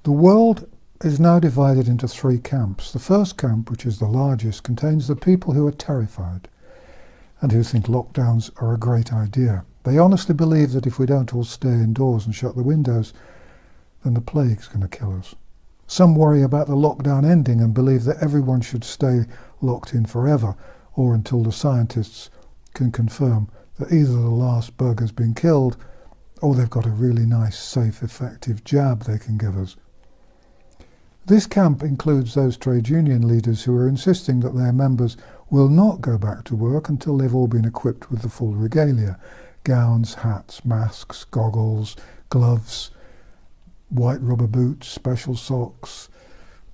The world is now divided into three camps. The first camp, which is the largest, contains the people who are terrified and who think lockdowns are a great idea. They honestly believe that if we don't all stay indoors and shut the windows, then the plague's going to kill us. Some worry about the lockdown ending and believe that everyone should stay locked in forever, or until the scientists can confirm that either the last bug has been killed or they've got a really nice, safe, effective jab they can give us. This camp includes those trade union leaders who are insisting that their members will not go back to work until they've all been equipped with the full regalia: gowns, hats, masks, goggles, gloves, white rubber boots, special socks.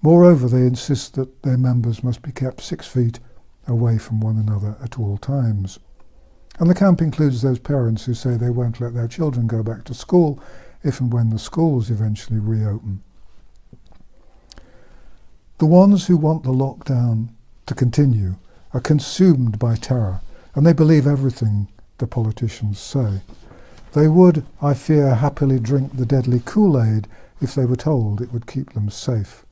Moreover, they insist that their members must be kept 6 feet away from one another at all times. And the camp includes those parents who say they won't let their children go back to school if and when the schools eventually reopen. The ones who want the lockdown to continue are consumed by terror, and they believe everything the politicians say. They would, I fear, happily drink the deadly Kool-Aid if they were told it would keep them safe.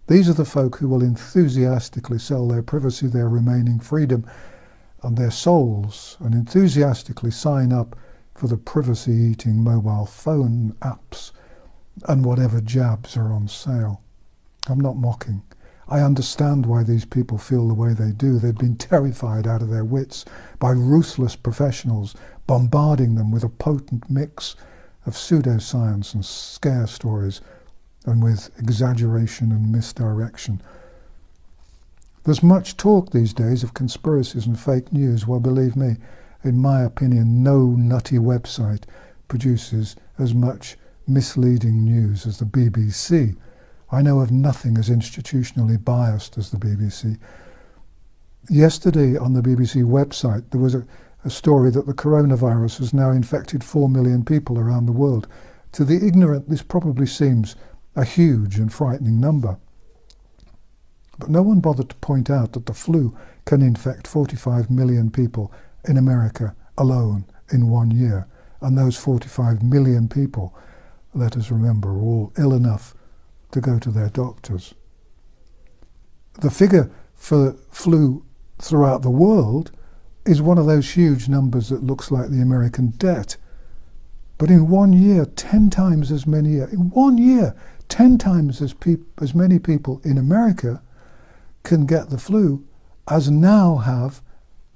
These are the folk who will enthusiastically sell their privacy, their remaining freedom, and their souls, and enthusiastically sign up for the privacy-eating mobile phone apps and whatever jabs are on sale. I'm not mocking. I understand why these people feel the way they do. They've been terrified out of their wits by ruthless professionals bombarding them with a potent mix of pseudoscience and scare stories, and with exaggeration and misdirection. There's much talk these days of conspiracies and fake news. Well, believe me, in my opinion, no nutty website produces as much misleading news as the BBC. I know of nothing as institutionally biased as the BBC. Yesterday on the BBC website there was a story that the coronavirus has now infected 4 million people around the world. To the ignorant, this probably seems a huge and frightening number. But no one bothered to point out that the flu can infect 45 million people in America alone in 1 year. And those 45 million people, let us remember, are all ill enough to go to their doctors. The figure for flu throughout the world is one of those huge numbers that looks like the American debt. But in 1 year, 10 times as many, in 1 year, 10 times as many people in America can get the flu as now have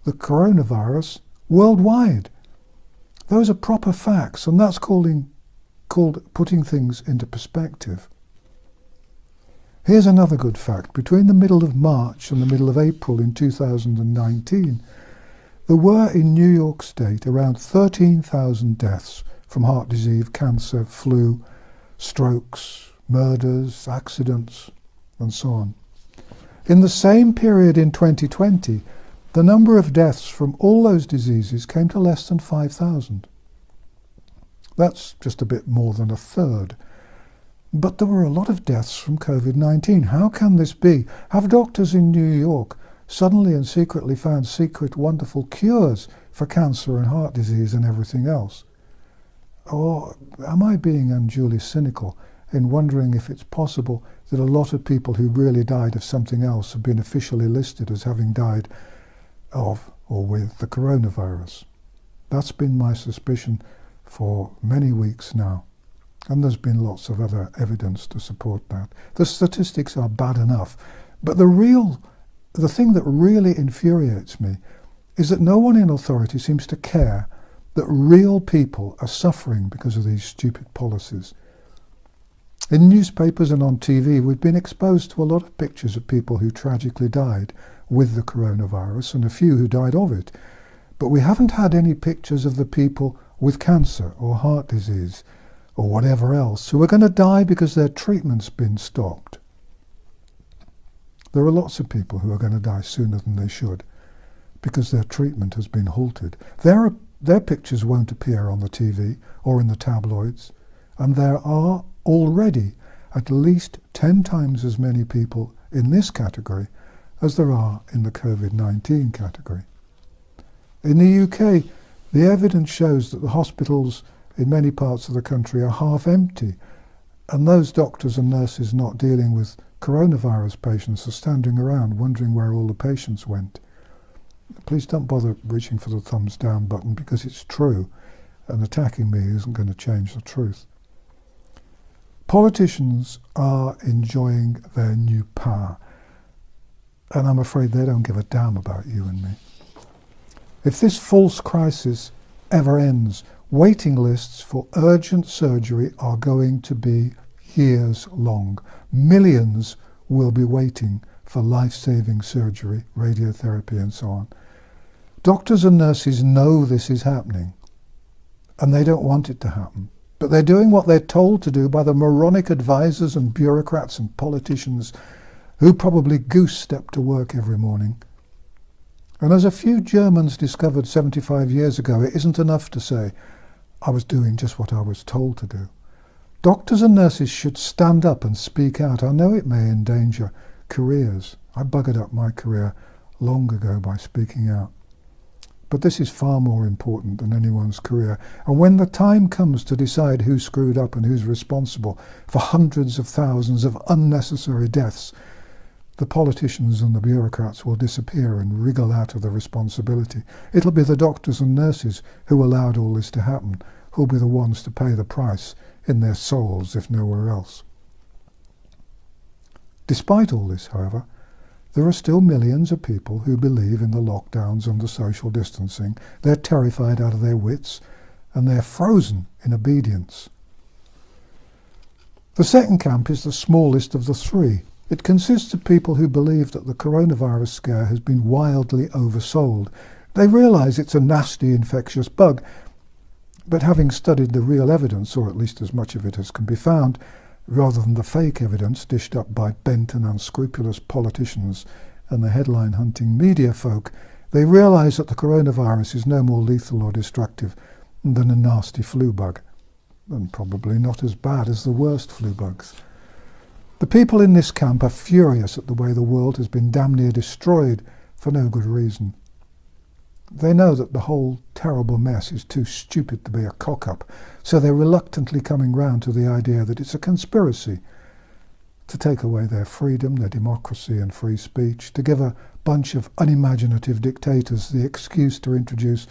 the coronavirus worldwide. Those are proper facts, and that's called putting things into perspective. Here's another good fact. Between the middle of March and the middle of April in 2019, there were in New York State around 13,000 deaths from heart disease, cancer, flu, strokes, murders, accidents, and so on. In the same period in 2020, the number of deaths from all those diseases came to less than 5,000. That's just a bit more than a third. But there were a lot of deaths from COVID-19. How can this be? Have doctors in New York suddenly and secretly found secret wonderful cures for cancer and heart disease and everything else? Or am I being unduly cynical in wondering if it's possible that a lot of people who really died of something else have been officially listed as having died of or with the coronavirus? That's been my suspicion for many weeks now. And there's been lots of other evidence to support that. The statistics are bad enough, but the thing that really infuriates me is that no one in authority seems to care that real people are suffering because of these stupid policies. In newspapers and on TV, we've been exposed to a lot of pictures of people who tragically died with the coronavirus and a few who died of it. But we haven't had any pictures of the people with cancer or heart disease or whatever else who are going to die because their treatment's been stopped. There are lots of people who are going to die sooner than they should because their treatment has been halted. Their pictures won't appear on the TV or in the tabloids, and there are already at least 10 times as many people in this category as there are in the COVID-19 category. In the UK, the evidence shows that the hospitals in many parts of the country are half empty, And those doctors and nurses not dealing with coronavirus patients are standing around wondering where all the patients went. Please don't bother reaching for the thumbs down button, because it's true, and attacking me isn't going to change the truth. Politicians are enjoying their new power, and I'm afraid they don't give a damn about you and me. If this false crisis ever ends, waiting lists for urgent surgery are going to be years long. Millions will be waiting for life-saving surgery, radiotherapy and so on. Doctors and nurses know this is happening, and they don't want it to happen. But they're doing what they're told to do by the moronic advisors and bureaucrats and politicians who probably goose-step to work every morning. And as a few Germans discovered 75 years ago, it isn't enough to say, I was doing just what I was told to do. Doctors and nurses should stand up and speak out. I know it may endanger careers. I buggered up my career long ago by speaking out. But this is far more important than anyone's career. And when the time comes to decide who screwed up and who's responsible for hundreds of thousands of unnecessary deaths, the politicians and the bureaucrats will disappear and wriggle out of the responsibility. It'll be the doctors and nurses who allowed all this to happen, who'll be the ones to pay the price in their souls, if nowhere else. Despite all this, however, there are still millions of people who believe in the lockdowns and the social distancing. They're terrified out of their wits, and they're frozen in obedience. The second camp is the smallest of the three. It consists of people who believe that the coronavirus scare has been wildly oversold. They realise it's a nasty infectious bug, but having studied the real evidence, or at least as much of it as can be found, rather than the fake evidence dished up by bent and unscrupulous politicians and the headline-hunting media folk, they realise that the coronavirus is no more lethal or destructive than a nasty flu bug, and probably not as bad as the worst flu bugs. The people in this camp are furious at the way the world has been damn near destroyed for no good reason. They know that the whole terrible mess is too stupid to be a cock-up, so they're reluctantly coming round to the idea that it's a conspiracy to take away their freedom, their democracy and free speech, to give a bunch of unimaginative dictators the excuse to introduce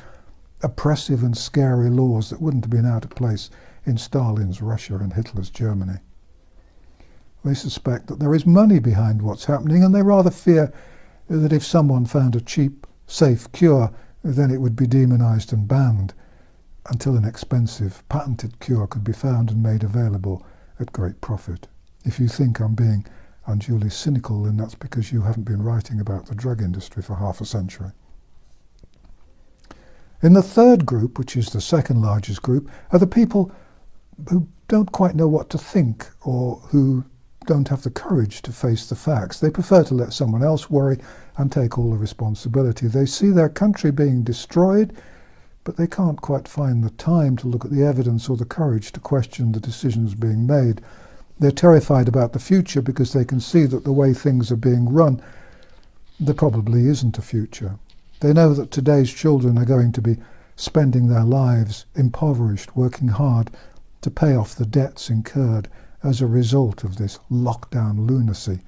oppressive and scary laws that wouldn't have been out of place in Stalin's Russia and Hitler's Germany. They suspect that there is money behind what's happening, and they rather fear that if someone found a cheap, safe cure, then it would be demonized and banned until an expensive, patented cure could be found and made available at great profit. If you think I'm being unduly cynical, then that's because you haven't been writing about the drug industry for half a century. In the third group, which is the second largest group, are the people who don't quite know what to think, or who don't have the courage to face the facts. They prefer to let someone else worry and take all the responsibility. They see their country being destroyed, but they can't quite find the time to look at the evidence or the courage to question the decisions being made. They're terrified about the future because they can see that the way things are being run, there probably isn't a future. They know that today's children are going to be spending their lives impoverished, working hard to pay off the debts incurred as a result of this lockdown lunacy.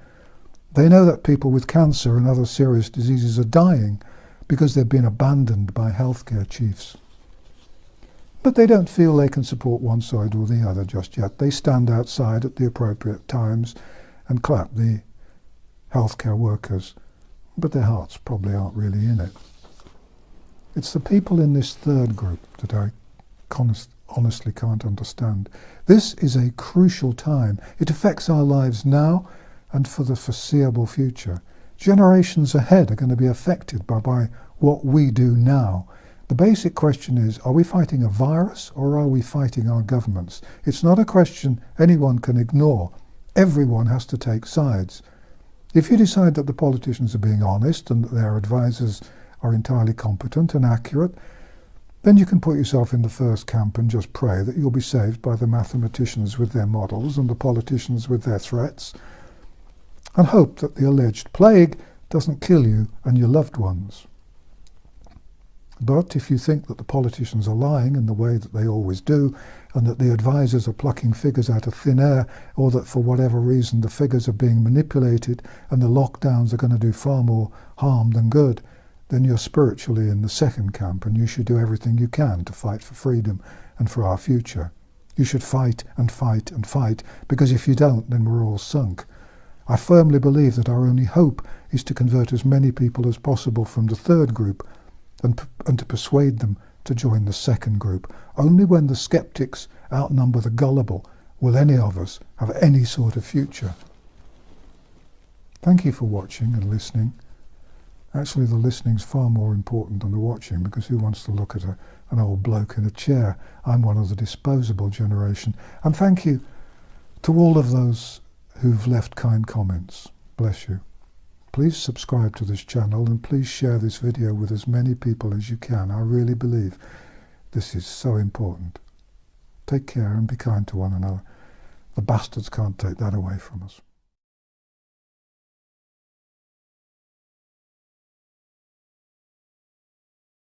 They know that people with cancer and other serious diseases are dying because they've been abandoned by healthcare chiefs. But they don't feel they can support one side or the other just yet. They stand outside at the appropriate times and clap the healthcare workers, but their hearts probably aren't really in it. It's the people in this third group that I honestly can't understand. This is a crucial time. It affects our lives now and for the foreseeable future. Generations ahead are going to be affected by what we do now. The basic question is, are we fighting a virus or are we fighting our governments? It's not a question anyone can ignore. Everyone has to take sides. If you decide that the politicians are being honest and that their advisors are entirely competent and accurate, then you can put yourself in the first camp and just pray that you'll be saved by the mathematicians with their models and the politicians with their threats, and hope that the alleged plague doesn't kill you and your loved ones. But if you think that the politicians are lying in the way that they always do, and that the advisors are plucking figures out of thin air, or that for whatever reason the figures are being manipulated and the lockdowns are going to do far more harm than good, then you're spiritually in the second camp, and you should do everything you can to fight for freedom and for our future. You should fight and fight and fight, because if you don't, then we're all sunk. I firmly believe that our only hope is to convert as many people as possible from the third group and to persuade them to join the second group. Only when the skeptics outnumber the gullible will any of us have any sort of future. Thank you for watching and listening. Actually, the listening's far more important than the watching, because who wants to look at an old bloke in a chair? I'm one of the disposable generation. And thank you to all of those who've left kind comments. Bless you. Please subscribe to this channel, and please share this video with as many people as you can. I really believe this is so important. Take care and be kind to one another. The bastards can't take that away from us.